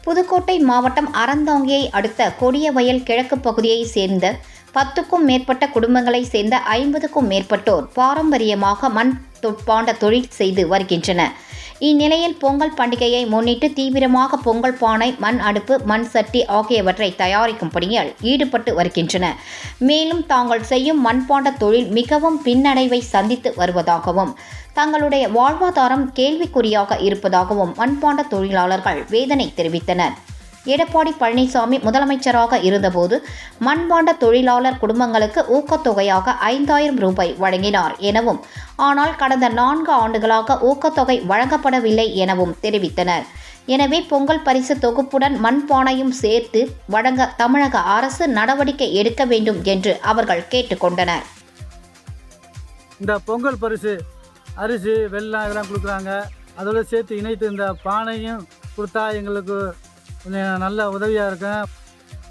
புதுக்கோட்டை மாவட்டம் அறந்தாங்கியை அடுத்த கொடியவயல் கிழக்கு பகுதியைச் சேர்ந்த 10க்கும் மேற்பட்ட குடும்பங்களைச் சேர்ந்த 50க்கும் மேற்பட்டோர் பாரம்பரியமாக மண் பாண்ட தொழில் செய்து வருகின்றனர். இந்நிலையில் பொங்கல் பண்டிகையை முன்னிட்டு தீவிரமாக பொங்கல் பானை, மண் அடுப்பு, மண் சட்டி ஆகியவற்றை தயாரிக்கும் பணியில் ஈடுபட்டு வருகின்றனர். மேலும் தாங்கள் செய்யும் மண்பாண்ட தொழில் மிகவும் பின்னடைவை சந்தித்து வருவதாகவும், தங்களுடைய வாழ்வாதாரம் கேள்விக்குறியாக இருப்பதாகவும் மண்பாண்ட தொழிலாளர்கள் வேதனை தெரிவித்தனர். எடப்பாடி பழனிசாமி முதலமைச்சராக இருந்தபோது மண்பாண்ட தொழிலாளர் குடும்பங்களுக்கு ஊக்கத்தொகையாக 5000 ரூபாய் வழங்கினார் எனவும், ஆனால் கடந்த 4 ஆண்டுகளாக ஊக்கத்தொகை வழங்கப்படவில்லை எனவும் தெரிவித்தனர். எனவே பொங்கல் பரிசு தொகுப்புடன் மண்பானையும் சேர்த்து வழங்க தமிழக அரசு நடவடிக்கை எடுக்க வேண்டும் என்று அவர்கள் கேட்டுக்கொண்டனர். இந்த பொங்கல் பரிசு அரிசி, வெல்லம் இதெல்லாம் கொடுக்குறாங்க. அதோடு சேர்த்து இணைத்து இந்த பானையும் கொடுத்தா எங்களுக்கு கொஞ்சம் நல்ல உதவியாக இருக்கும்.